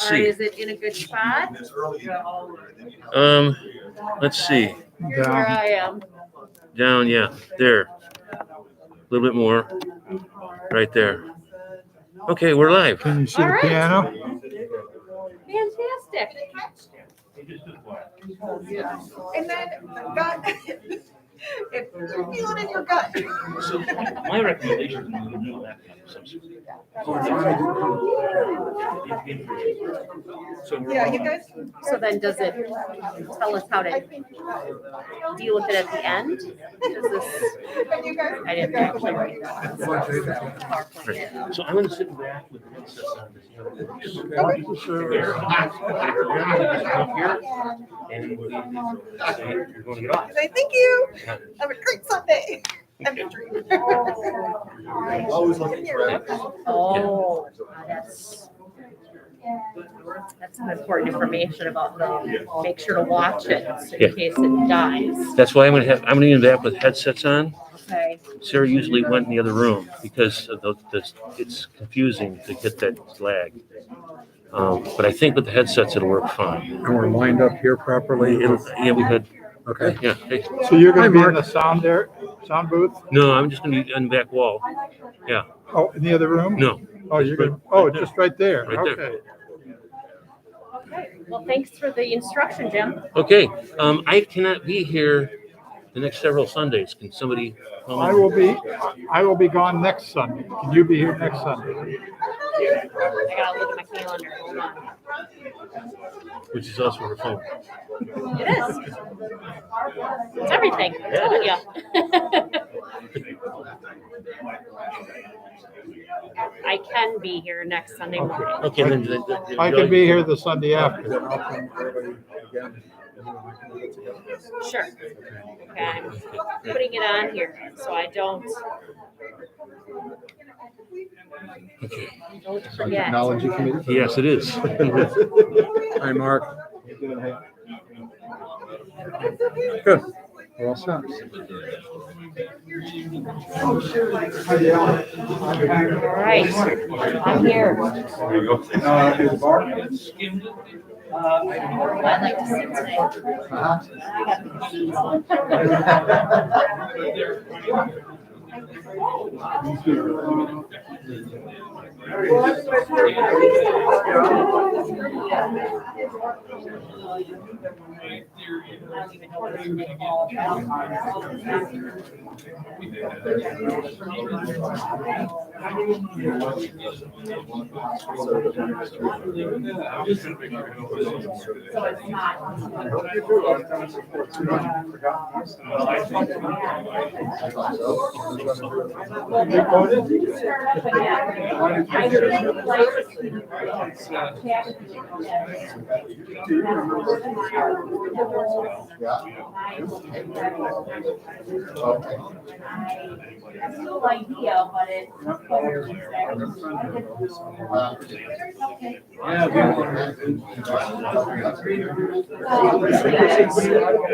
Or is it in a good spot? Let's see. Here's where I am. Down, yeah, there. A little bit more. Right there. Okay, we're live. Can you see All the right. piano? Fantastic. And then gut. If you feel it in your gut. My recommendation is to do that kind of substitute. Yeah, you guys. So then does it tell us how to deal with it at the end? Does this, You guys. I didn't actually write that. Right. So I'm going to sit back with the headsets on to see how it works. And you're going to get off. Say thank you. Have a great Sunday. And a dream. Always looking for it. Oh, that's some important information about the, make sure to watch it so in case it dies. That's why I'm going to be back with headsets on. Okay. Sarah usually went in the other room because of it's confusing to get that lag. But I think with the headsets it'll work fine. And we're lined up here properly. Yeah, we had. Okay. Yeah. Hey. So you're going to be in the sound booth? No, I'm just going to be on the back wall. Yeah. Oh, in the other room? No. Oh, you're going to, oh, just right there. Right there. Okay. Okay. Well, thanks for the instruction, Jim. Okay. I cannot be here the next several Sundays. Can somebody call me? I will be gone next Sunday. Can you be here next Sunday? I gotta look at my calendar. Hold on. Which is also her phone. It is. It's everything. Yeah. I can be here next Sunday morning. Okay, then I can be here the Sunday after. Sure. Okay, I'm putting it on here so I don't forget. Technology committee? Yes, it is. Hi, Mark. Good. We're all set. All right, I'm here. I'd like to sit today. I got the keys. That's no idea, but it's.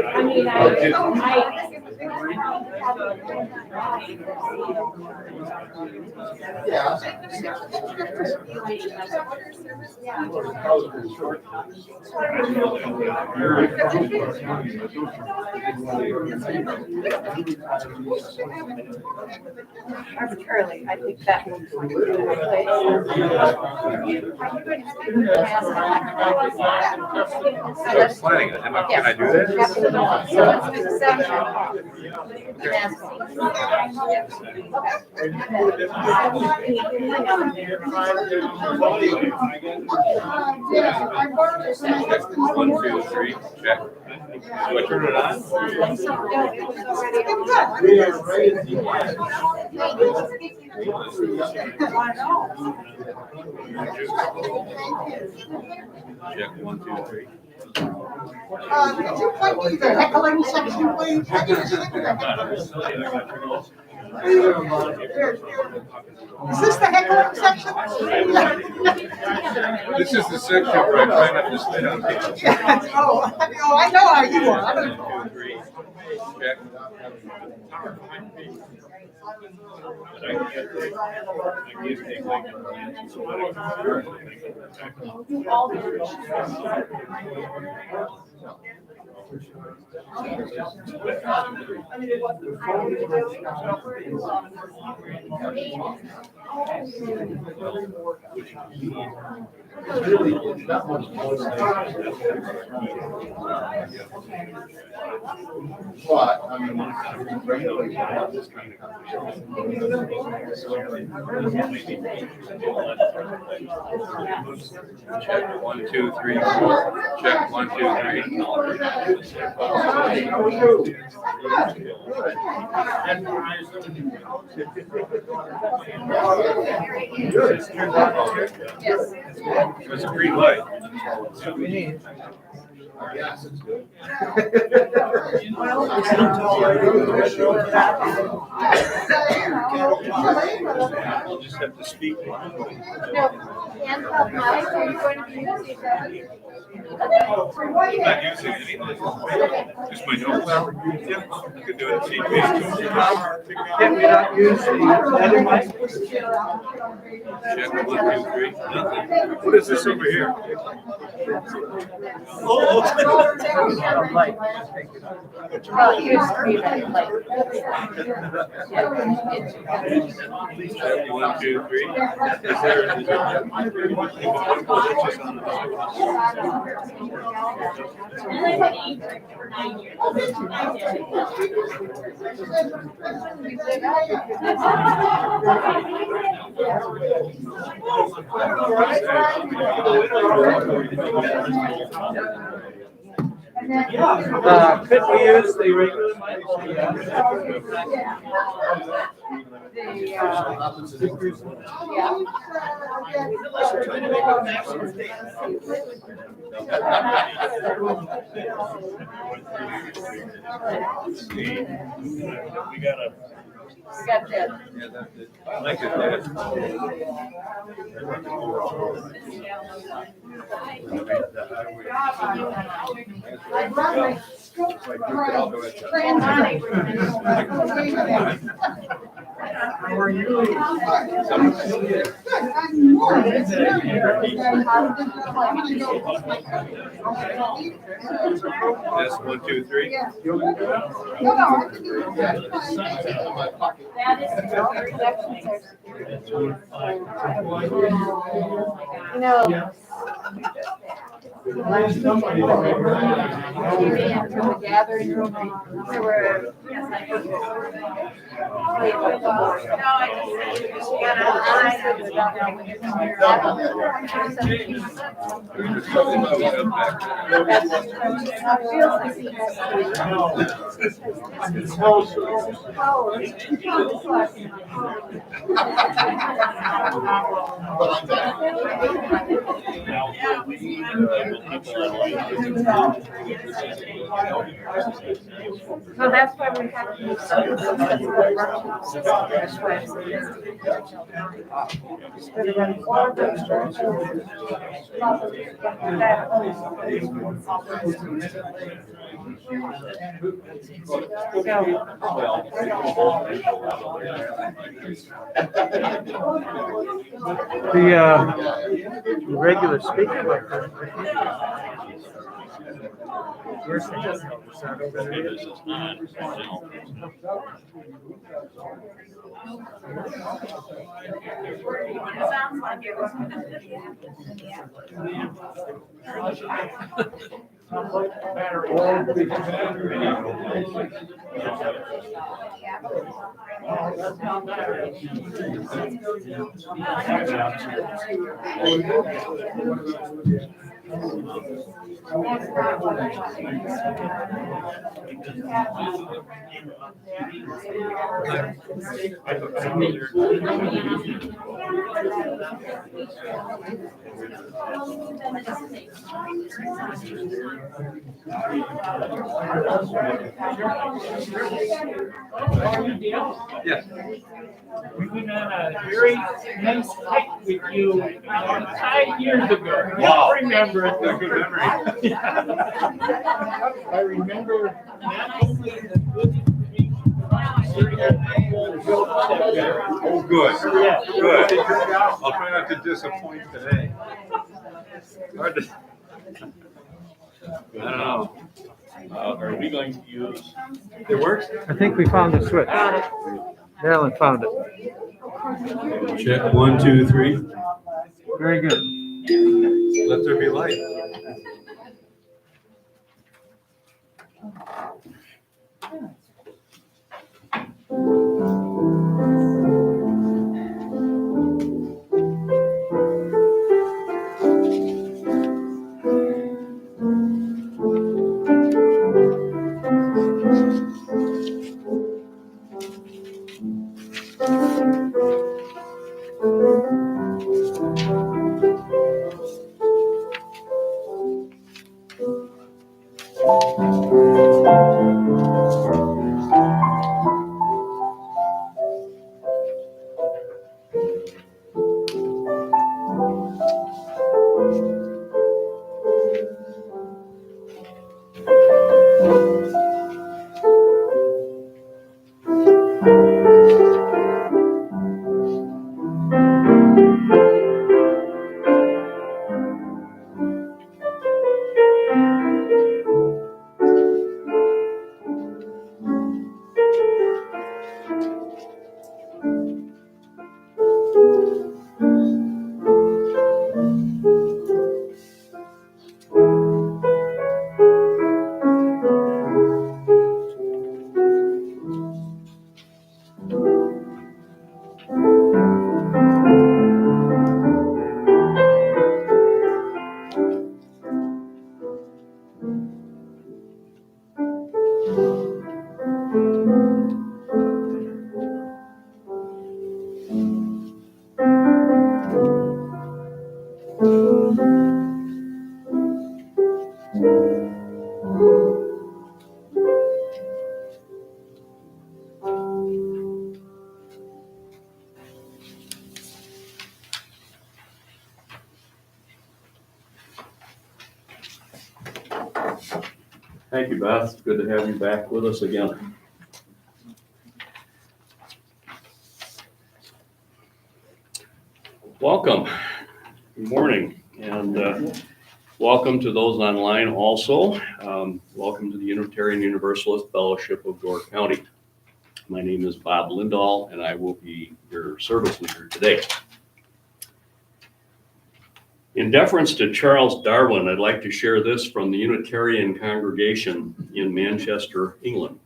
I mean, arbitrarily, I think that will be Planning it. Can I do this? So let's do the section. One, two, three, check. Do I turn it on? Check, one, two, three. Could you point me to the heckling section, please? I need to see the heckling. Is this the heckling section? This is the section where I try not to spit on people. Oh, I know how you are. One, two, three, check. But, I mean, regularly have this kind of Check 1, 2, 3, 4. Check 1, 2, 3. It's a green light. Yes, it's good. We'll just have to speak. Handheld mic, are you going to be using that? I'm not using anything. Just my nose. Yeah, I could do it. See, Can we not use the other mic? check 1, 2, 3. What is this over here? Oh, Well, here's three that like. check 1, 2, 3. Is there? Could we use the regular mic? We gotta. Got that. Yeah, that's it. I like it. How are you? That's 1, 2, 3. That is very you know. Last week, when we came into the gathering room, there were. So that's why we have to use some of those. That's why I'm instead of having all of those The regular speaker mic. Sounds like it was. Yes. We went on a very nice hike with you 5 years ago. Wow. I remember it. Good memory. I remember not only the good information, Oh, good, Yeah. good. I'll try not to disappoint today. Hard to- I don't know. Are we going to use? It works? I think we found the switch. Marilyn found it. Check 1, 2, 3. Very good. Let there be light. Thank you, Beth. It's good to have you back with us again. Welcome. Good morning. And welcome to those online also. Welcome to the Unitarian Universalist Fellowship of Door County. My name is Bob Lindahl, and I will be your service leader today. In deference to Charles Darwin, I'd like to share this from the Unitarian congregation in Manchester, England,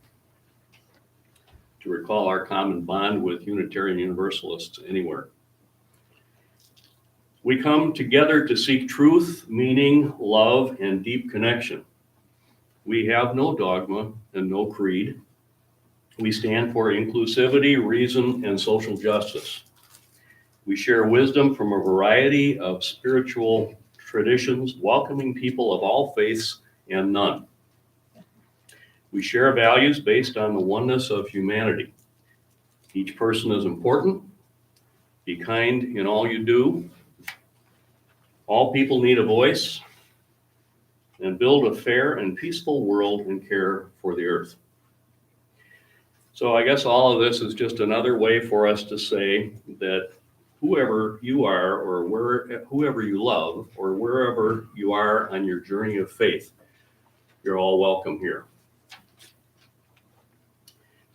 to recall our common bond with Unitarian Universalists anywhere. We come together to seek truth, meaning, love, and deep connection. We have no dogma and no creed. We stand for inclusivity, reason, and social justice. We share wisdom from a variety of spiritual traditions, welcoming people of all faiths and none. We share values based on the oneness of humanity. Each person is important. Be kind in all you do. All people need a voice. And build a fair and peaceful world and care for the earth. So I guess all of this is just another way for us to say that whoever you are, or whoever you love, or wherever you are on your journey of faith, you're all welcome here.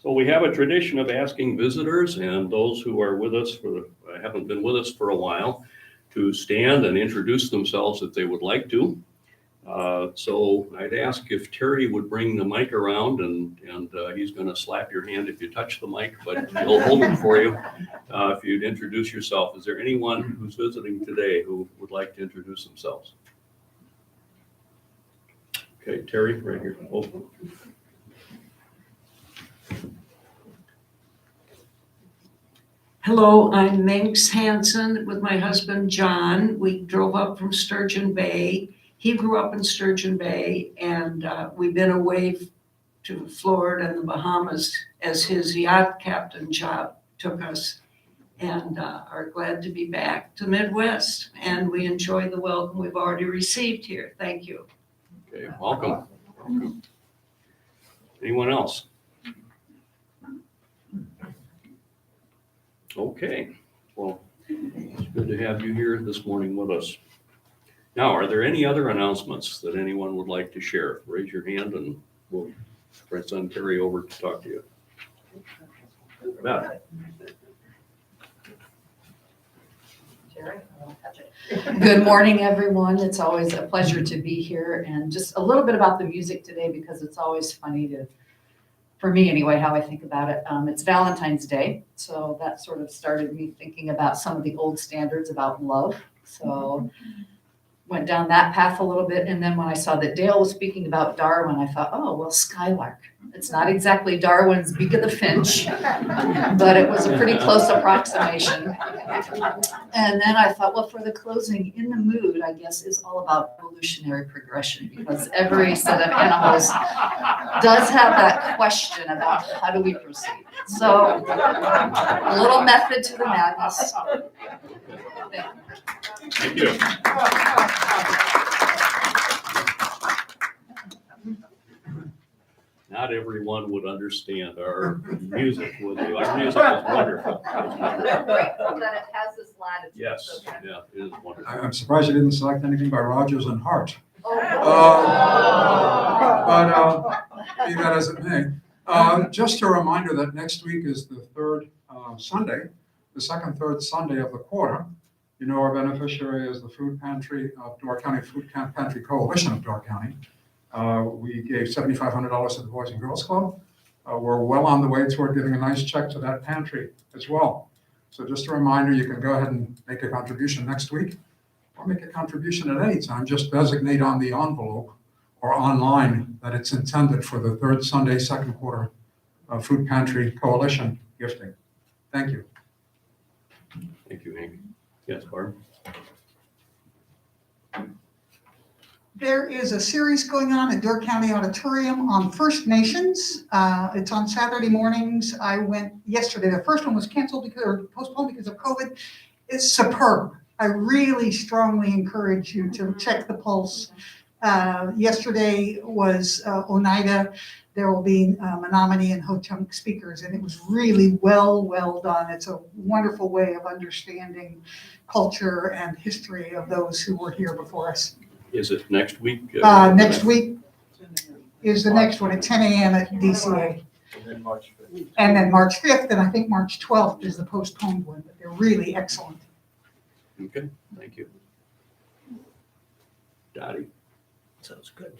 So we have a tradition of asking visitors and those who are with us haven't been with us for a while to stand and introduce themselves if they would like to. So I'd ask if Terry would bring the mic around, and he's going to slap your hand if you touch the mic, but he'll hold it for you if you'd introduce yourself. Is there anyone who's visiting today who would like to introduce themselves? Okay, Terry, right here. Oh. Hello, I'm Minx Hansen with my husband, John. We drove up from Sturgeon Bay. He grew up in Sturgeon Bay, and we've been away to Florida and the Bahamas as his yacht captain job took us, and are glad to be back to Midwest. And we enjoy the welcome we've already received here. Thank you. Okay, welcome. Welcome. Anyone else? Okay, well, it's good to have you here this morning with us. Now, are there any other announcements that anyone would like to share? Raise your hand and we'll send Terry over to talk to you. Beth. Good morning, everyone. It's always a pleasure to be here, and just a little bit about the music today because it's always funny to, for me anyway, how I think about it. It's Valentine's Day, so that sort of started me thinking about some of the old standards about love. So went down that path a little bit, and then when I saw that Dale was speaking about Darwin, I thought, oh, well, Skylark. It's not exactly Darwin's Beak of the Finch, but it was a pretty close approximation. And then I thought, well, for the closing, In the Mood, I guess, is all about evolutionary progression, because every set of animals does have that question about how do we proceed. So a little method to the madness. Thank you. Not everyone would understand our music, would they? Our music is wonderful. That it has this latitude. Yes, yeah, it is wonderful. I'm surprised you didn't select anything by Rodgers and Hart. Oh. Be that as it may. Just a reminder that next week is the third Sunday, the third Sunday of the quarter. You know, our beneficiary is the food pantry of Door County Food Pantry Coalition of Door County. We gave $7,500 to the Boys and Girls Club. We're well on the way toward giving a nice check to that pantry as well. So just a reminder, you can go ahead and make a contribution next week, or make a contribution at any time. Just designate on the envelope or online that it's intended for the third Sunday, second quarter Food Pantry Coalition gifting. Thank you. Thank you, Hank. Yes, Barb? There is a series going on at Door County Auditorium on First Nations. It's on Saturday mornings. I went yesterday. The first one was canceled or postponed because of COVID. It's superb. I really strongly encourage you to check the pulse. Yesterday was Oneida. There will be Menominee and Ho-Chunk speakers, and it was really well done. It's a wonderful way of understanding culture and history of those who were here before us. Is it next week? Next week is the next one at 10 a.m. at DCA. And then March 5th, and I think March 12th is the postponed one, but they're really excellent. Okay, thank you. Dottie? Sounds good.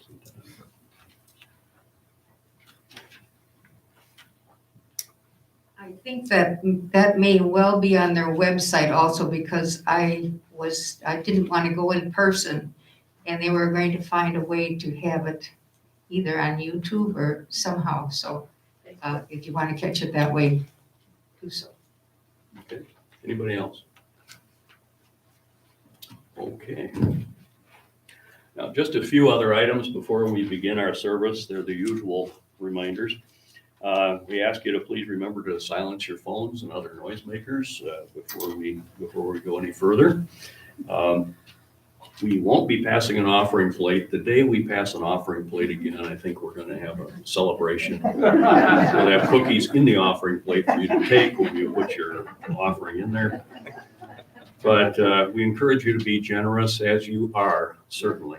I think that may well be on their website also, because I didn't want to go in person, and they were going to find a way to have it either on YouTube or somehow. So if you want to catch it that way, do so. Okay, anybody else? Okay. Now, just a few other items before we begin our service. They're the usual reminders. We ask you to please remember to silence your phones and other noisemakers before we go any further. We won't be passing an offering plate. The day we pass an offering plate again, I think we're going to have a celebration. We'll have cookies in the offering plate for you to take when you put your offering in there. But we encourage you to be generous as you are, certainly.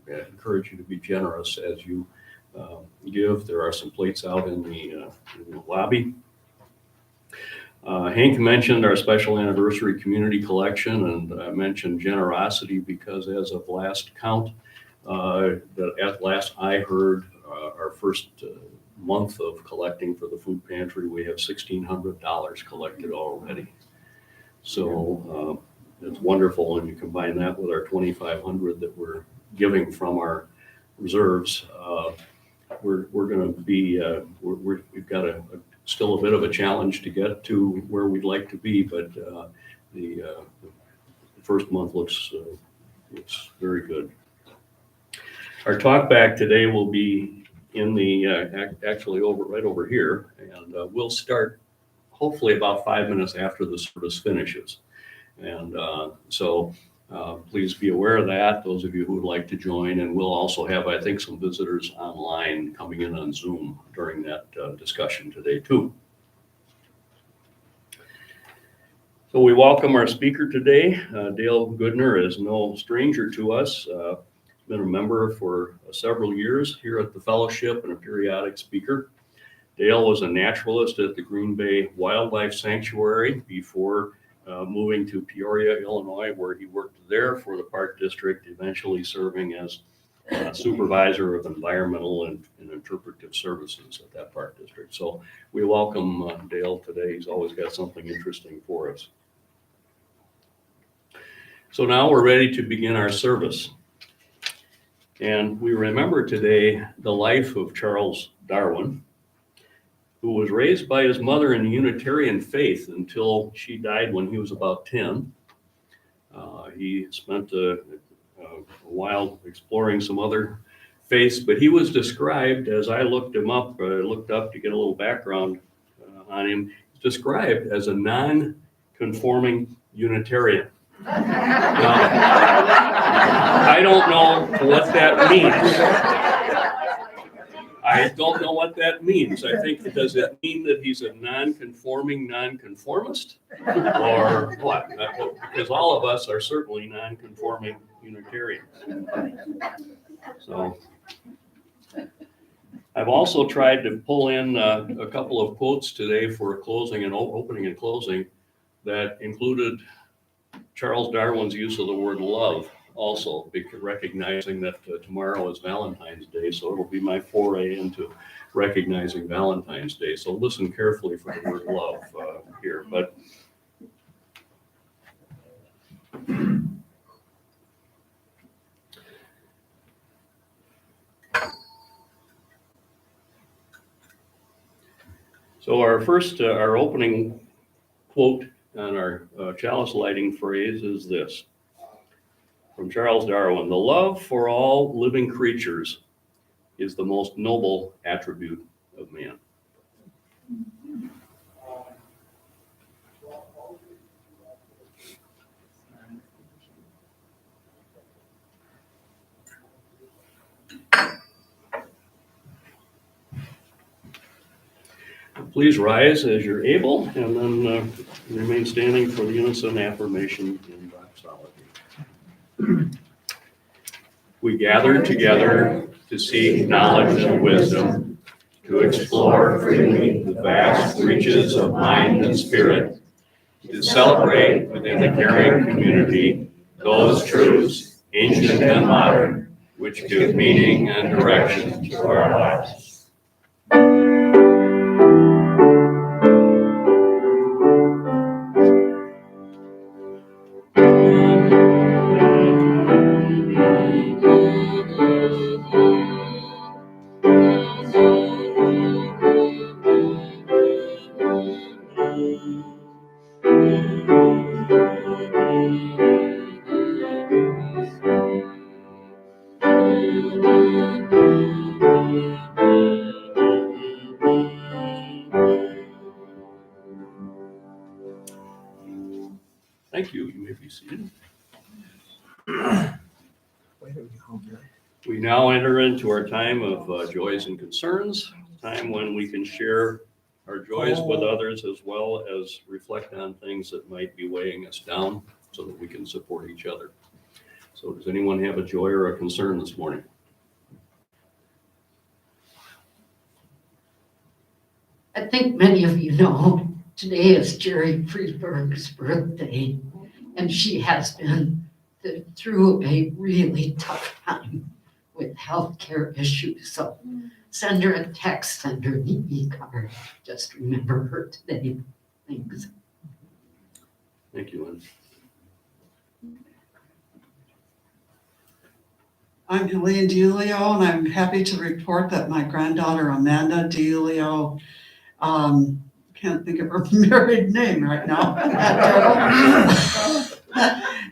Encourage you to be generous as you give. There are some plates out in the lobby. Hank mentioned our special anniversary community collection, and I mentioned generosity because as of last count, at last I heard, our first month of collecting for the food pantry, we have $1,600 collected already. So it's wonderful, and you combine that with our $2,500 that we're giving from our reserves. We're going to be we've got still a bit of a challenge to get to where we'd like to be, but the first month looks very good. Our talk back today will be in the actually right over here, and we'll start hopefully about 5 minutes after the service finishes. And so please be aware of that, those of you who would like to join. And we'll also have, I think, some visitors online coming in on Zoom during that discussion today too. So we welcome our speaker today. Dale Goodner is no stranger to us. Been a member for several years here at the fellowship and a periodic speaker. Dale was a naturalist at the Green Bay Wildlife Sanctuary before moving to Peoria, Illinois, where he worked there for the park district, eventually serving as supervisor of environmental and interpretive services at that park district. So we welcome Dale today. He's always got something interesting for us. So now we're ready to begin our service. And we remember today the life of Charles Darwin, who was raised by his mother in the Unitarian faith until she died when he was about 10. He spent a while exploring some other faiths, but he was described, as I looked up to get a little background on him, described as a non-conforming Unitarian. Now, I don't know what that means. I don't know what that means. I think, does it mean that he's a non-conforming nonconformist? Or what? Because all of us are certainly non-conforming Unitarians. So I've also tried to pull in a couple of quotes today for closing and opening and closing that included Charles Darwin's use of the word love, also recognizing that tomorrow is Valentine's Day, so it'll be my foray into recognizing Valentine's Day. So listen carefully for the word love here. But so our opening quote on our chalice lighting phrase is this. From Charles Darwin: "The love for all living creatures is the most noble attribute of man." Please rise as you're able, and then remain standing for the unison affirmation in doxology. We gather together to seek knowledge and wisdom, to explore freely the vast reaches of mind and spirit, to celebrate within the caring community those truths, ancient and modern, which give meaning and direction to our lives. Thank you. You may be seated. We now enter into our time of joys and concerns, time when we can share our joys with others as well as reflect on things that might be weighing us down so that we can support each other. So does anyone have a joy or a concern this morning? I think many of you know today is Jerry Friedberg's birthday, and she has been through a really tough time with healthcare issues. So send her a text, send her an e-card. Just remember her today. Thanks. Thank you, Lynn. I'm Helene DiUlio, and I'm happy to report that my granddaughter Amanda DiUlio, can't think of her married name right now,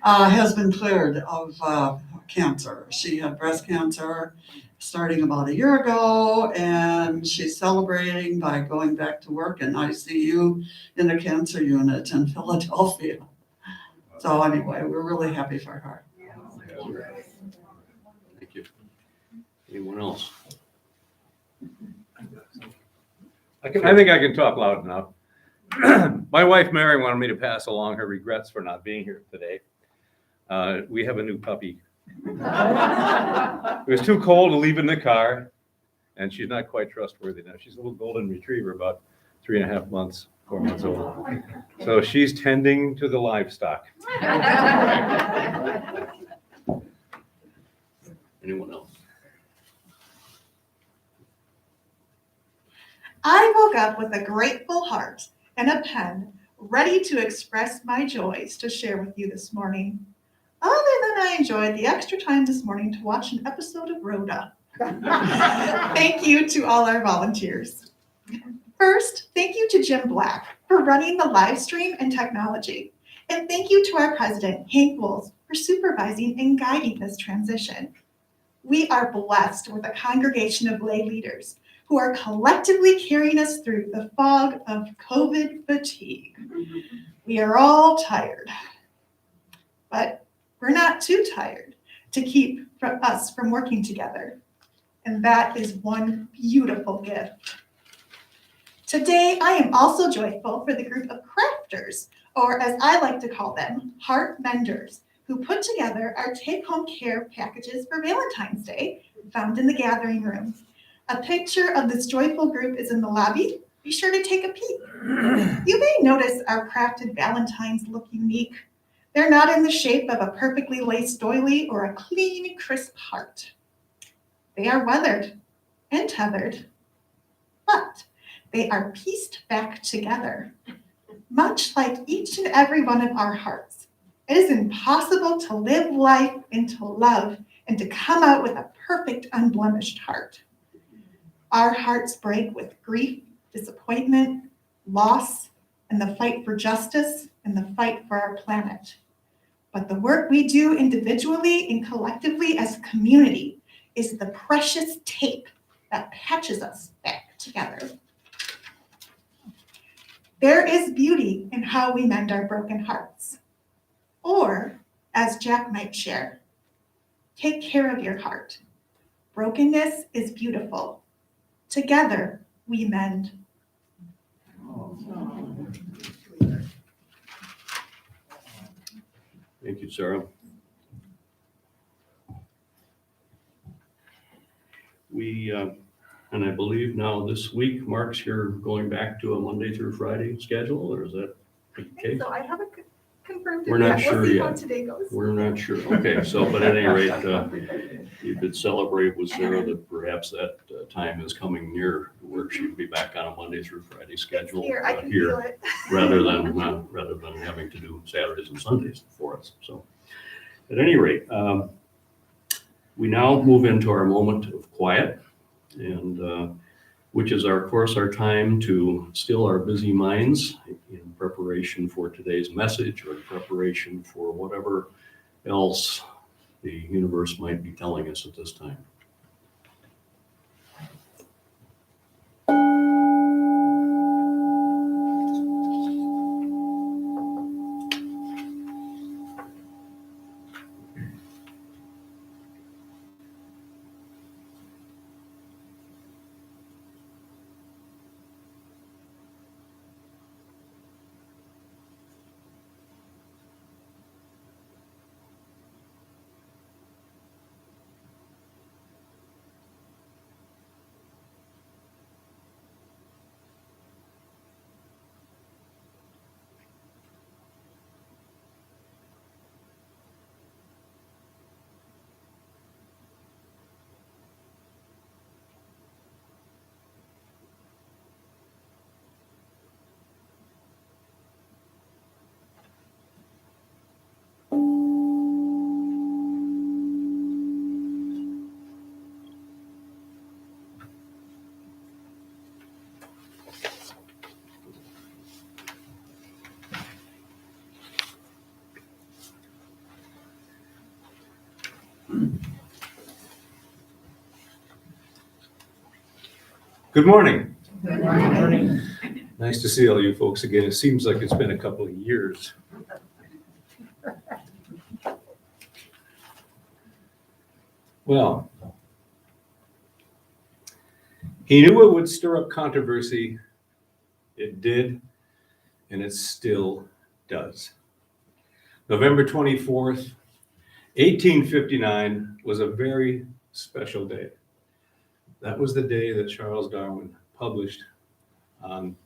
has been cleared of cancer. She had breast cancer starting about a year ago, and she's celebrating by going back to work in ICU in a cancer unit in Philadelphia. So anyway, we're really happy for her. Thank you. Anyone else? I think I can talk loud enough. My wife Mary wanted me to pass along her regrets for not being here today. We have a new puppy. It was too cold to leave in the car, and she's not quite trustworthy now. She's a little golden retriever, about 3.5 months, 4 months old. So she's tending to the livestock. Anyone else? I woke up with a grateful heart and a pen ready to express my joys to share with you this morning. Other than I enjoyed the extra time this morning to watch an episode of Rhoda. Thank you to all our volunteers. First, thank you to Jim Black for running the live stream and technology. And thank you to our president, Hank Wolf, for supervising and guiding this transition. We are blessed with a congregation of lay leaders who are collectively carrying us through the fog of COVID fatigue. We are all tired, but we're not too tired to keep us from working together. And that is one beautiful gift. Today, I am also joyful for the group of crafters, or as I like to call them, heart menders, who put together our take-home care packages for Valentine's Day, found in the gathering room. A picture of this joyful group is in the lobby. Be sure to take a peek. You may notice our crafted Valentines look unique. They're not in the shape of a perfectly laced doily or a clean, crisp heart. They are weathered and tethered, but they are pieced back together. Much like each and every one of our hearts, it is impossible to live life and to love and to come out with a perfect, unblemished heart. Our hearts break with grief, disappointment, loss, and the fight for justice and the fight for our planet. But the work we do individually and collectively as a community is the precious tape that patches us back together. There is beauty in how we mend our broken hearts. Or, as Jack might share, take care of your heart. Brokenness is beautiful. Together, we mend. Thank you, Sarah. We, and I believe now this week marks your going back to a Monday through Friday schedule, or is that the case? So I haven't confirmed it We're not yet. sure We'll see yet. how today goes. We're not sure. Okay, so, but at any rate, you could celebrate with Sarah that perhaps that time is coming near where she'll be back on a Monday through Friday schedule Here, I can feel it. rather than having to do Saturdays and Sundays for us. So at any rate, we now move into our moment of quiet, and which is of course our time to still our busy minds in preparation for today's message or in preparation for whatever else the universe might be telling us at this time. Good morning. Good morning. Nice to see all you folks again. It seems like it's been a couple of years. Well, he knew it would stir up controversy. It did. and it still does. November 24th, 1859 was a very special day. That was the day that Charles Darwin published on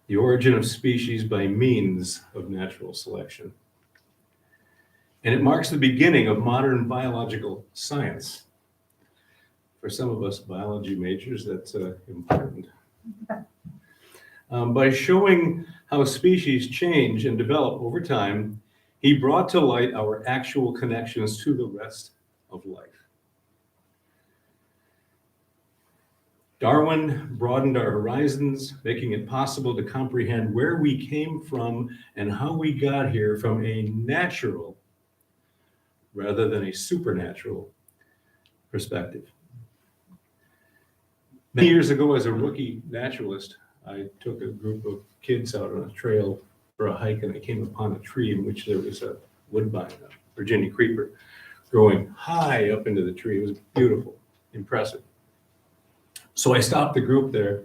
The Origin of Species by Means of Natural Selection. And it marks the beginning of modern biological science. For some of us biology majors, that's important. By showing how species change and develop over time, he brought to light our actual connections to the rest of life. Darwin broadened our horizons, making it possible to comprehend where we came from and how we got here from a natural rather than a supernatural perspective. Many years ago, as a rookie naturalist, I took a group of kids out on a trail for a hike, and I came upon a tree in which there was a woodbine, a Virginia creeper, growing high up into the tree. It was beautiful, impressive. So I stopped the group there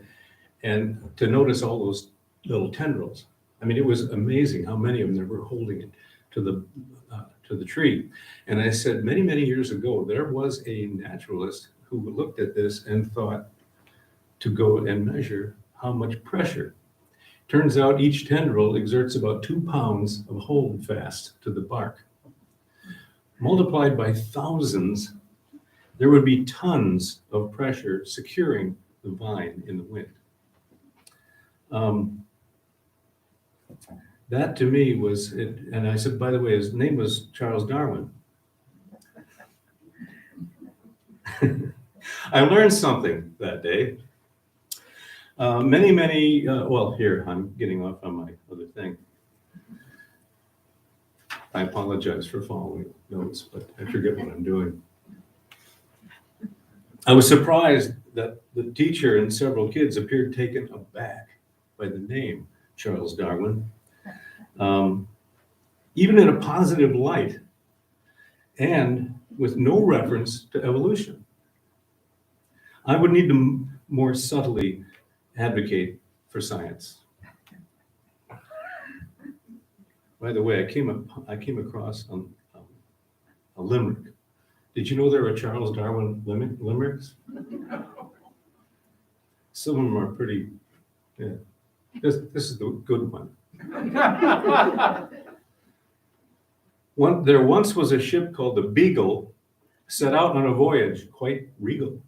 and to notice all those little tendrils. I mean, it was amazing how many of them there were holding it to the tree. And I said, many, many years ago, there was a naturalist who looked at this and thought to go and measure how much pressure. Turns out each tendril exerts about 2 pounds of holdfast to the bark. Multiplied by thousands, there would be tons of pressure securing the vine in the wind. That to me was it, and I said, by the way, his name was Charles Darwin. I learned something that day. Well, here, I'm getting off on my other thing. I apologize for following notes, but I forget what I'm doing. I was surprised that the teacher and several kids appeared taken aback by the name Charles Darwin, even in a positive light, and with no reference to evolution. I would need to more subtly advocate for science. By the way, I came across a limerick. Did you know there are Charles Darwin limericks? Some of them are pretty, yeah. This is the good one. There once was a ship called the Beagle, set out on a voyage, quite regal.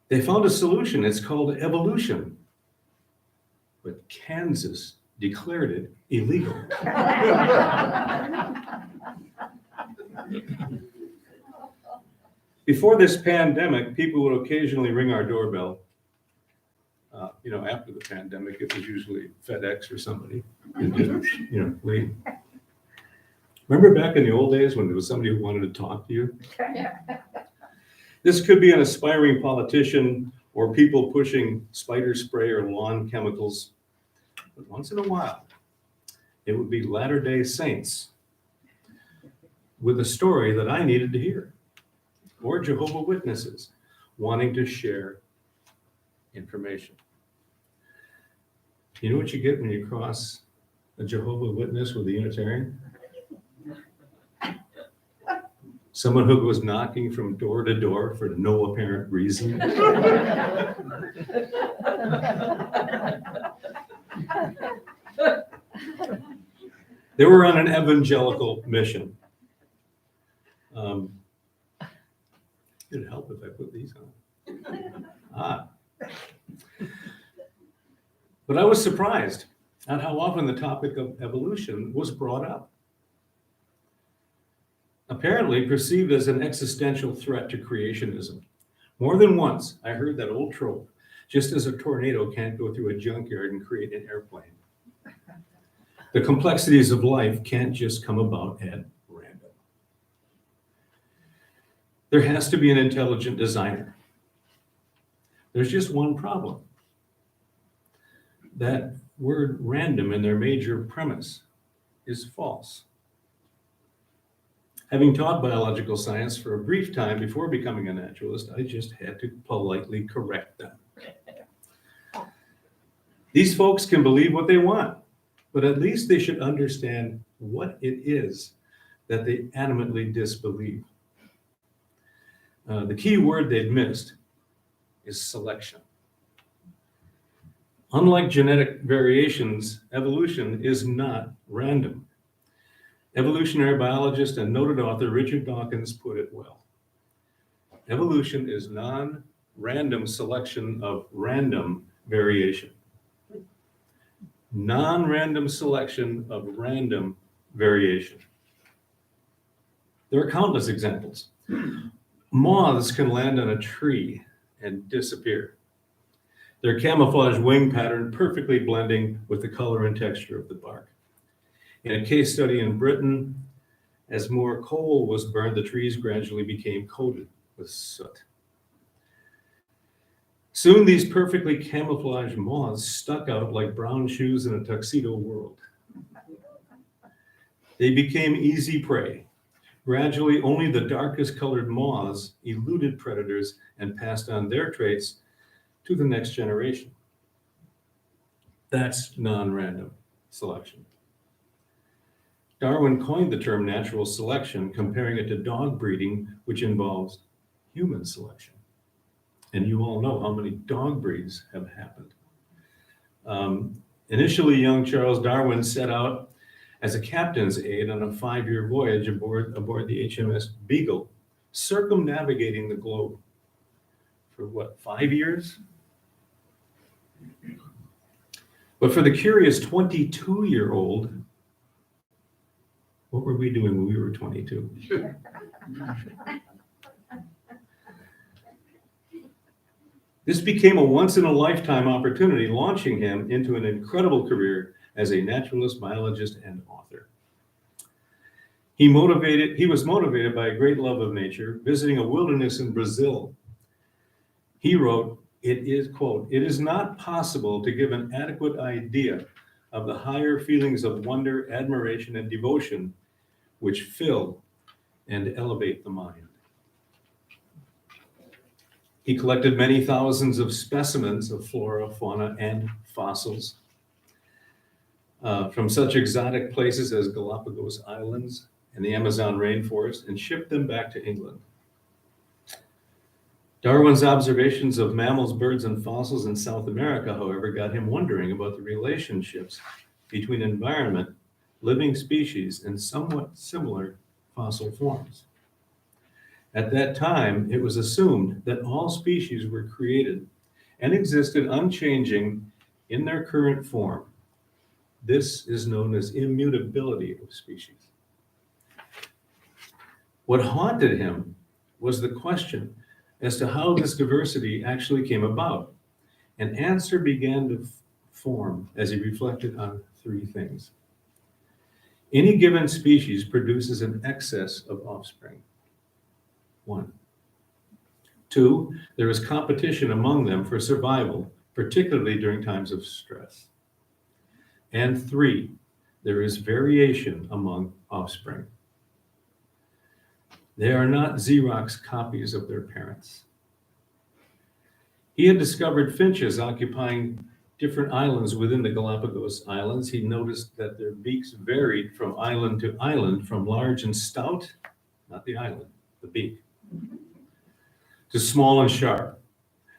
They found a solution, it's called evolution. But Kansas declared it illegal. Before this pandemic, people would occasionally ring our doorbell. After the pandemic, it was usually FedEx or somebody. Wait. Remember back in the old days when there was somebody who wanted to talk to you? This could be an aspiring politician or people pushing spider spray or lawn chemicals. But once in a while, it would be Latter-day Saints with a story that I needed to hear, or Jehovah's Witnesses wanting to share information. You know what you get when you cross a Jehovah's Witness with a Unitarian? Someone who goes knocking from door to door for no apparent reason. They were on an evangelical mission. It'd help if I put these on. But I was surprised at how often the topic of evolution was brought up. Apparently perceived as an existential threat to creationism. More than once, I heard that old trope, just as a tornado can't go through a junkyard and create an airplane. The complexities of life can't just come about at random. There has to be an intelligent designer. There's just one problem. That word random in their major premise is false. Having taught biological science for a brief time before becoming a naturalist, I just had to politely correct them. These folks can believe what they want, but at least they should understand what it is that they adamantly disbelieve. The key word they've missed is selection. Unlike genetic variations, evolution is not random. Evolutionary biologist and noted author Richard Dawkins put it well. Evolution is non-random selection of random variation. Non-random selection of random variation. There are countless examples. Moths can land on a tree and disappear, their camouflage wing pattern perfectly blending with the color and texture of the bark. In a case study in Britain, as more coal was burned, the trees gradually became coated with soot. Soon these perfectly camouflaged moths stuck out like brown shoes in a tuxedo world. They became easy prey. Gradually, only the darkest colored moths eluded predators and passed on their traits to the next generation. That's non-random selection. Darwin coined the term natural selection, comparing it to dog breeding, which involves human selection. And you all know how many dog breeds have happened. Initially, young Charles Darwin set out as a captain's aide on a 5-year voyage aboard the HMS Beagle, circumnavigating the globe. For what, 5 years? But for the curious 22-year-old, what were we doing when we were 22? This became a once-in-a-lifetime opportunity, launching him into an incredible career as a naturalist, biologist, and author. He was motivated by a great love of nature, visiting a wilderness in Brazil. He wrote, "It is, quote, it is not possible to give an adequate idea of the higher feelings of wonder, admiration, and devotion which fill and elevate the mind." He collected many thousands of specimens of flora, fauna, and fossils from such exotic places as Galapagos Islands and the Amazon rainforest, and shipped them back to England. Darwin's observations of mammals, birds, and fossils in South America, however, got him wondering about the relationships between environment, living species, and somewhat similar fossil forms. At that time, it was assumed that all species were created and existed unchanging in their current form. This is known as immutability of species. What haunted him was the question as to how this diversity actually came about. An answer began to form as he reflected on 3 things. Any given species produces an excess of offspring. 1. 2, there is competition among them for survival, particularly during times of stress. And 3, there is variation among offspring. They are not Xerox copies of their parents. He had discovered finches occupying different islands within the Galapagos Islands. He noticed that their beaks varied from island to island, from large and stout, not the island, the beak, to small and sharp.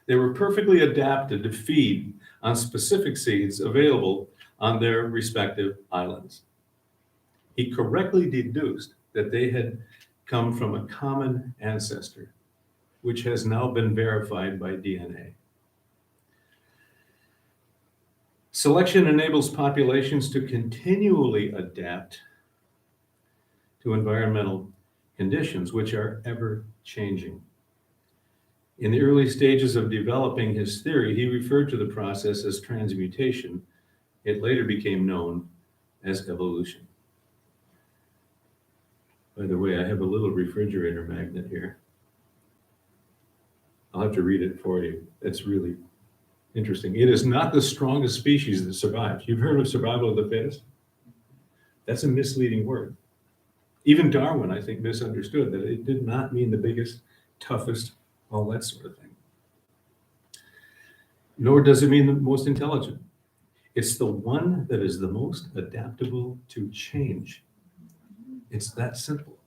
They were perfectly adapted to feed on specific seeds available on their respective islands. He correctly deduced that they had come from a common ancestor, which has now been verified by DNA. Selection enables populations to continually adapt to environmental conditions, which are ever changing. In the early stages of developing his theory, he referred to the process as transmutation. It later became known as evolution. By the way, I have a little refrigerator magnet here. I'll have to read it for you. It's really interesting. It is not the strongest species that survives. You've heard of survival of the fittest? That's a misleading word. Even Darwin, I think, misunderstood that it did not mean the biggest, toughest, all that sort of thing. Nor does it mean the most intelligent. It's the one that is the most adaptable to change. It's that simple.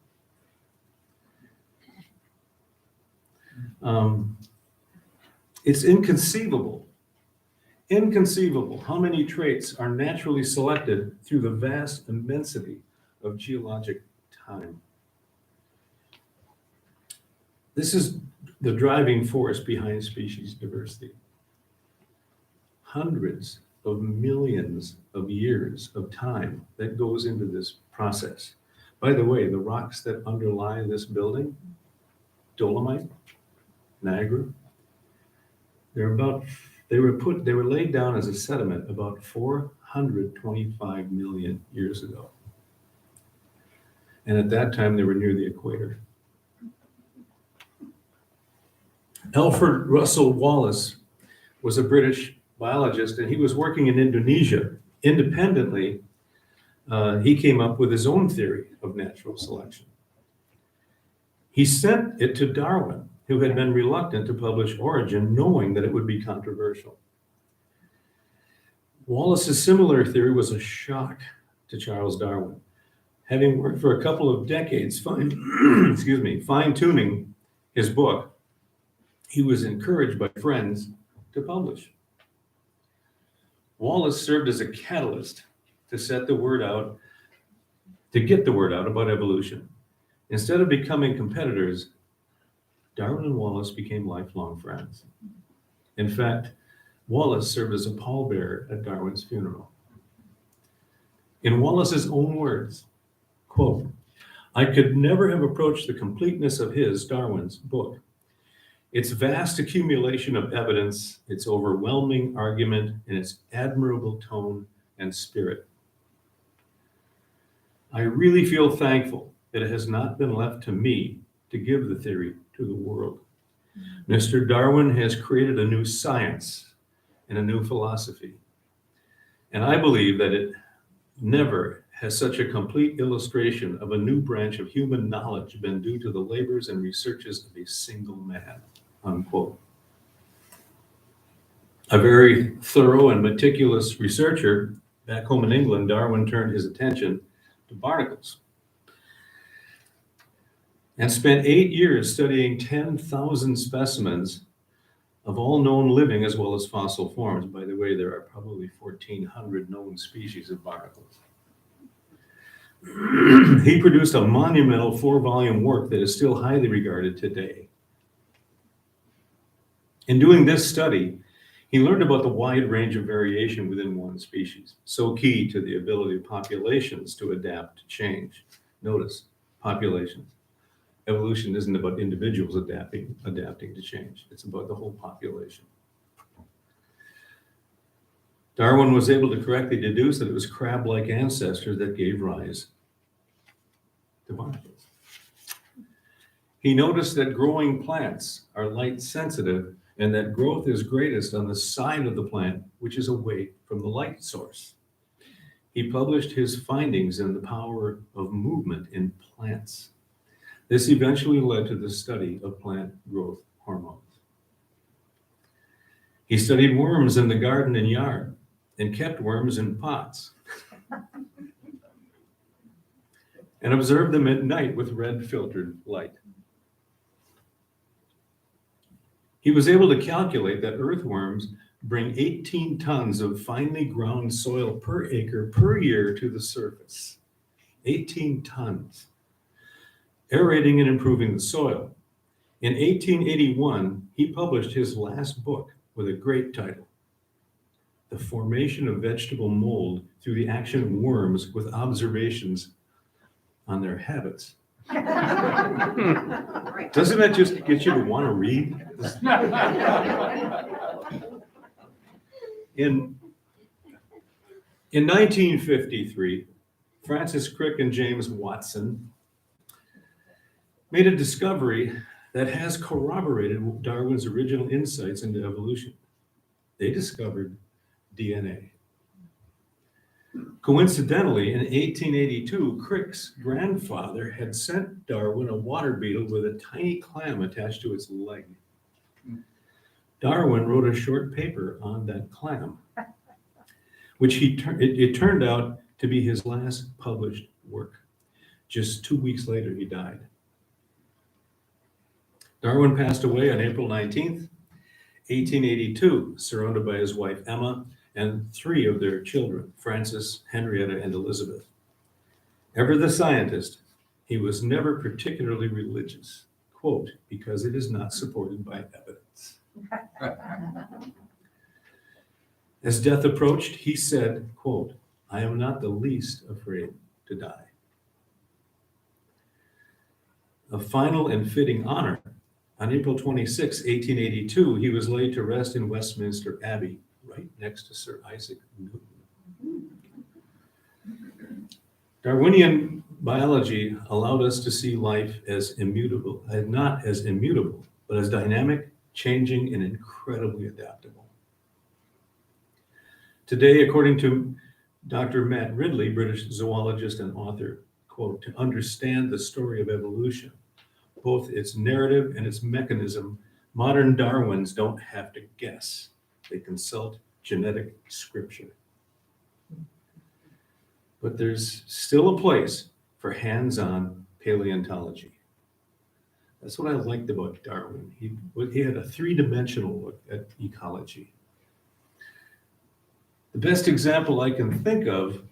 It's inconceivable how many traits are naturally selected through the vast immensity of geologic time. This is the driving force behind species diversity. Hundreds of millions of years of time that goes into this process. By the way, the rocks that underlie this building, dolomite, Niagara, they were laid down as a sediment about 425 million years ago. And at that time, they were near the equator. Alfred Russel Wallace was a British biologist, and he was working in Indonesia. Independently, he came up with his own theory of natural selection. He sent it to Darwin, who had been reluctant to publish Origin, knowing that it would be controversial. Wallace's similar theory was a shock to Charles Darwin. Having worked for a couple of decades fine-tuning his book, he was encouraged by friends to publish. Wallace served as a catalyst to get the word out about evolution. Instead of becoming competitors, Darwin and Wallace became lifelong friends. In fact, Wallace served as a pallbearer at Darwin's funeral. In Wallace's own words, quote, "I could never have approached the completeness of Darwin's book. Its vast accumulation of evidence, its overwhelming argument, and its admirable tone and spirit. I really feel thankful that it has not been left to me to give the theory to the world. Mr. Darwin has created a new science and a new philosophy. And I believe that it never has such a complete illustration of a new branch of human knowledge been due to the labors and researches of a single man," unquote. A very thorough and meticulous researcher back home in England, Darwin turned his attention to barnacles and spent 8 years studying 10,000 specimens of all known living as well as fossil forms. By the way, there are probably 1,400 known species of barnacles. He produced a monumental 4-volume work that is still highly regarded today. In doing this study, he learned about the wide range of variation within one species, so key to the ability of populations to adapt to change. Notice, populations. Evolution isn't about individuals adapting to change. It's about the whole population. Darwin was able to correctly deduce that it was crab-like ancestors that gave rise to barnacles. He noticed that growing plants are light sensitive and that growth is greatest on the side of the plant which is away from the light source. He published his findings in The Power of Movement in Plants. This eventually led to the study of plant growth hormones. He studied worms in the garden and yard and kept worms in pots and observed them at night with red filtered light. He was able to calculate that earthworms bring 18 tons of finely ground soil per acre per year to the surface. 18 tons. Aerating and improving the soil. In 1881, he published his last book with a great title, The Formation of Vegetable Mold Through the Action of Worms with Observations on Their Habits. Doesn't that just get you to want to read? In 1953, Francis Crick and James Watson made a discovery that has corroborated Darwin's original insights into evolution. They discovered DNA. Coincidentally, in 1882, Crick's grandfather had sent Darwin a water beetle with a tiny clam attached to its leg. Darwin wrote a short paper on that clam, which it turned out to be his last published work. Just 2 weeks later, he died. Darwin passed away on April 19th, 1882, surrounded by his wife Emma and 3 of their children, Francis, Henrietta, and Elizabeth. Ever the scientist, he was never particularly religious, quote, because it is not supported by evidence. As death approached, he said, quote, I am not the least afraid to die. A final and fitting honor. On April 26, 1882, he was laid to rest in Westminster Abbey, right next to Sir Isaac Newton. Darwinian biology allowed us to see life as immutable, not as immutable, but as dynamic, changing, and incredibly adaptable. Today, according to Dr. Matt Ridley, British zoologist and author, quote, to understand the story of evolution, both its narrative and its mechanism, modern Darwins don't have to guess. They consult genetic scripture. But there's still a place for hands-on paleontology. That's what I liked about Darwin. He had a 3-dimensional look at ecology. The best example I can think of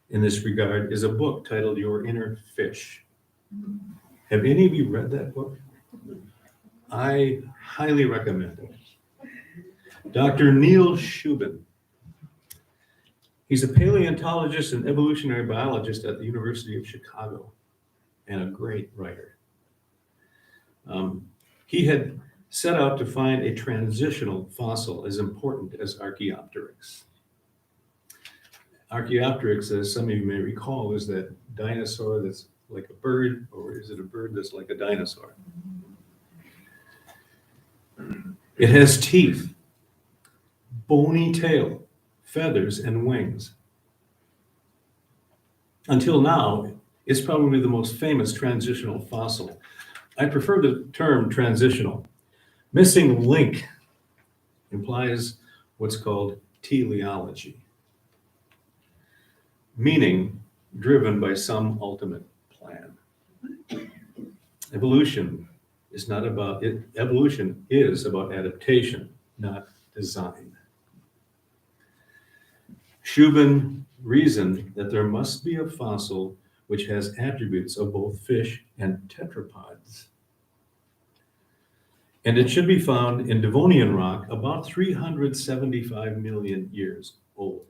in this regard is a book titled Your Inner Fish. Have any of you read that book? I highly recommend it. Dr. Neil Shubin. He's a paleontologist and evolutionary biologist at the University of Chicago and a great writer. He had set out to find a transitional fossil as important as Archaeopteryx. Archaeopteryx, as some of you may recall, is that dinosaur that's like a bird, or is it a bird that's like a dinosaur? It has teeth, bony tail, feathers, and wings. Until now, it's probably the most famous transitional fossil. I prefer the term transitional. Missing link implies what's called teleology, meaning driven by some ultimate plan. Evolution is about adaptation, not design. Shubin reasoned that there must be a fossil which has attributes of both fish and tetrapods. And it should be found in Devonian rock about 375 million years old,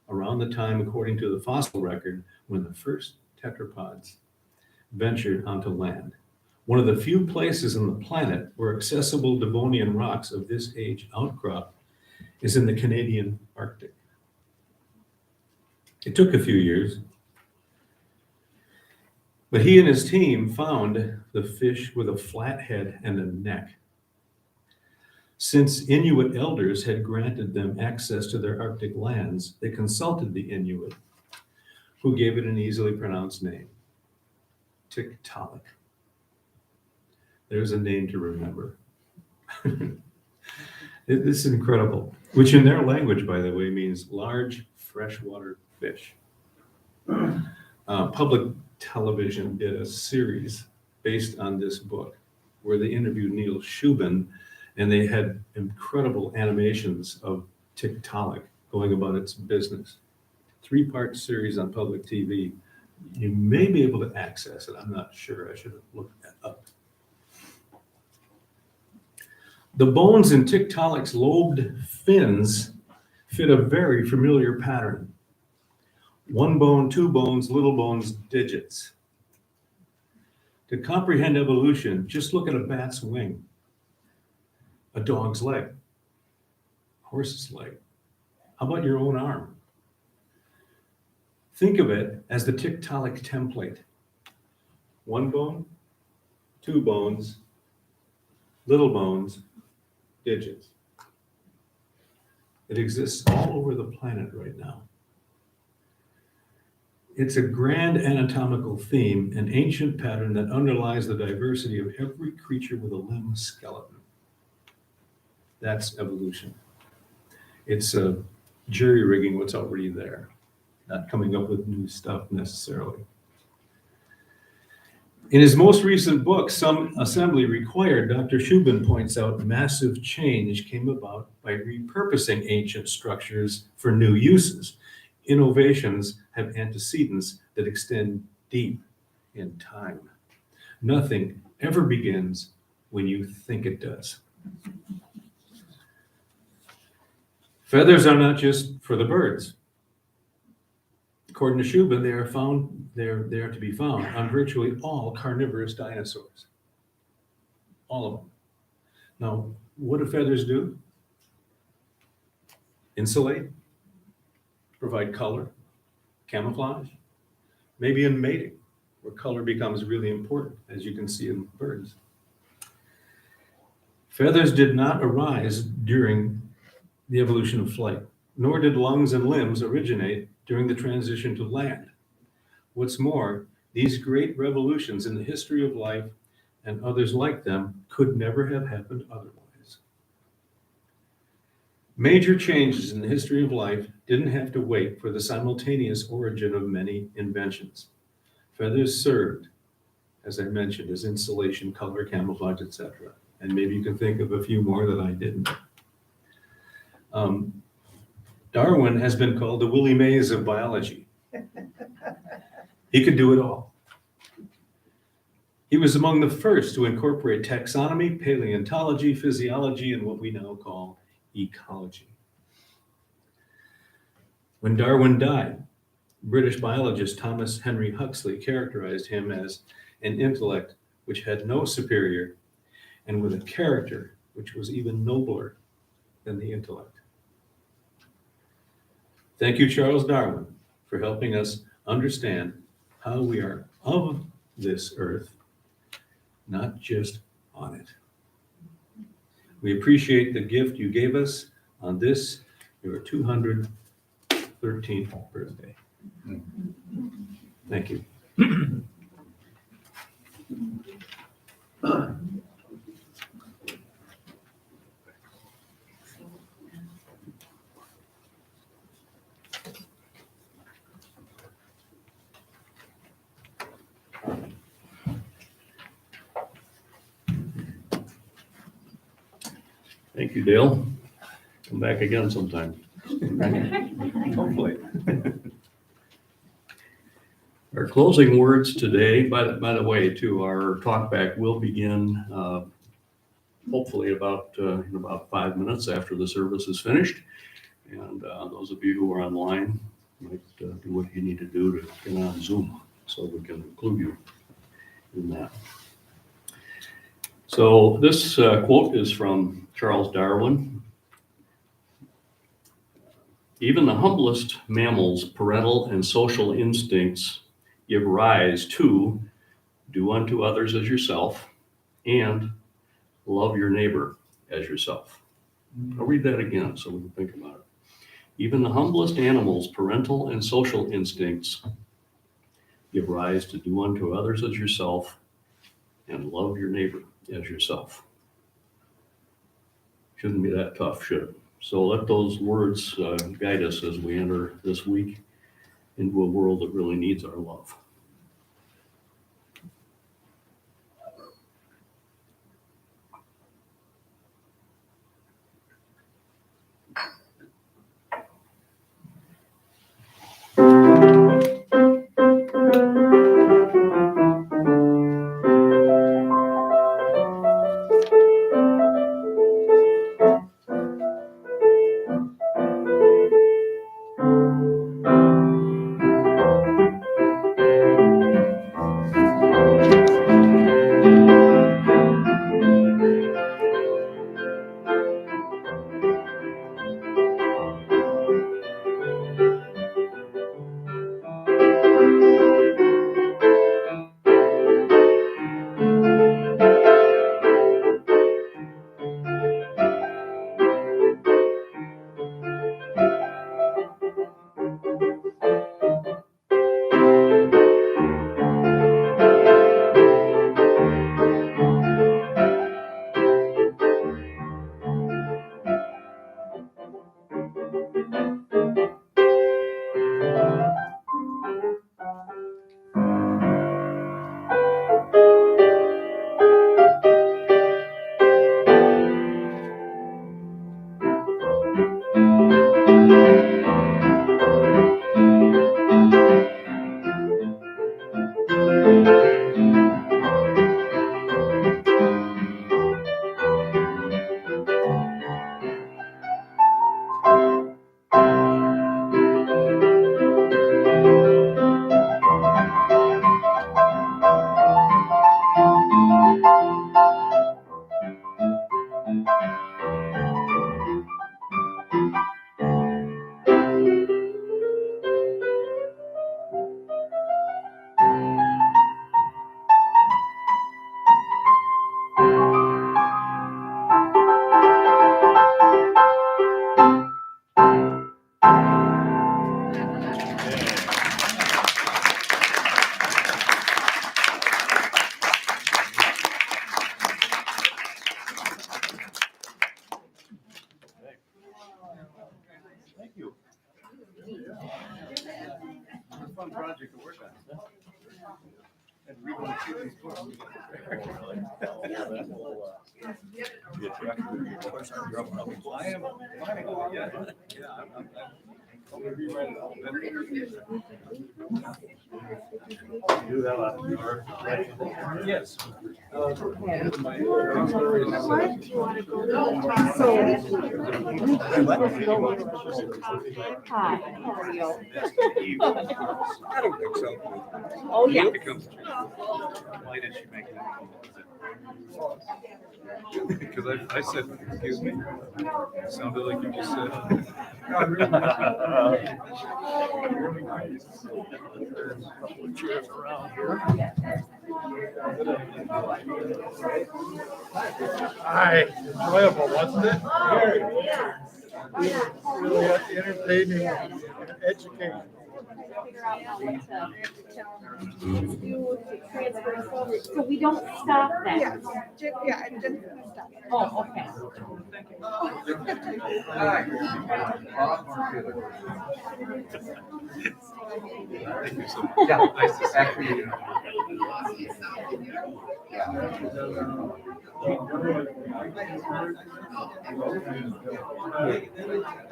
around the time, according to the fossil record, when the first tetrapods ventured onto land. One of the few places on the planet where accessible Devonian rocks of this age outcrop is in the Canadian Arctic. It took a few years, but he and his team found the fish with a flat head and a neck. Since Inuit elders had granted them access to their Arctic lands, they consulted the Inuit, who gave it an easily pronounced name, Tiktaalik. There's a name to remember. This is incredible, which in their language, by the way, means large freshwater fish. Public television did a series based on this book where they interviewed Neil Shubin, and they had incredible animations of Tiktaalik going about its business. 3-part series on public TV. You may be able to access it. I'm not sure. I should have looked that up. The bones in Tiktaalik's lobed fins fit a very familiar pattern. 1 bone, 2 bones, little bones, digits. To comprehend evolution, just look at a bat's wing, a dog's leg, a horse's leg. How about your own arm? Think of it as the Tiktaalik template. 1 bone, 2 bones, little bones, digits. It exists all over the planet right now. It's a grand anatomical theme, an ancient pattern that underlies the diversity of every creature with a limb skeleton. That's evolution. It's a jury rigging what's already there, not coming up with new stuff necessarily. In his most recent book, Some Assembly Required, Dr. Shubin points out massive change came about by repurposing ancient structures for new uses. Innovations have antecedents that extend deep in time. Nothing ever begins when you think it does. Feathers are not just for the birds. According to Shubin, they are to be found on virtually all carnivorous dinosaurs. All of them. Now, what do feathers do? Insulate, provide color, camouflage, maybe in mating, where color becomes really important, as you can see in birds. Feathers did not arise during the evolution of flight, nor did lungs and limbs originate during the transition to land. What's more, these great revolutions in the history of life and others like them could never have happened otherwise. Major changes in the history of life didn't have to wait for the simultaneous origin of many inventions. Feathers served, as I mentioned, as insulation, color, camouflage, etc. And maybe you can think of a few more that I didn't. Darwin has been called the Willie Mays of biology. He could do it all. He was among the first to incorporate taxonomy, paleontology, physiology, and what we now call ecology. When Darwin died, British biologist Thomas Henry Huxley characterized him as an intellect which had no superior and with a character which was even nobler than the intellect. Thank you, Charles Darwin, for helping us understand how we are of this earth, not just on it. We appreciate the gift you gave us on this, your 213th birthday. Thank you. Thank you, Dale. Come back again sometime. Hopefully. Our closing words today, by the way, too, our talk back will begin hopefully in about 5 minutes after the service is finished. And those of you who are online might do what you need to do to get on Zoom so we can include you in that. So this quote is from Charles Darwin. Even the humblest mammals' parental and social instincts give rise to do unto others as yourself and love your neighbor as yourself. I'll read that again so we can think about it. Even the humblest animals' parental and social instincts give rise to do unto others as yourself and love your neighbor as yourself. Shouldn't be that tough, should it? So let those words guide us as we enter this week into a world that really needs our love. Yes. Hi, how are you? I don't think so. Oh, yeah. Why did she make that? Because I said, excuse me. It sounded like you just said. Chairs around here. Hi, enjoyable, wasn't it? Very. Really entertaining and educating. Figure out how to do to transfer us over. So we don't stop that. Yes, yeah, I didn't stop. Oh, okay. Yeah, nice to see you.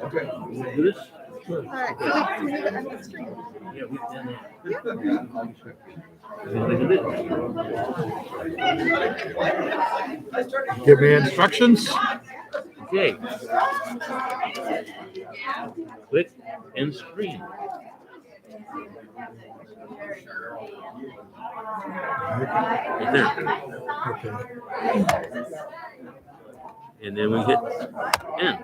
Okay. Do this? All right, so can we end the stream? Yeah, we've done that. Give me instructions. Okay. Click end screen. Right there. Okay. And then we hit end.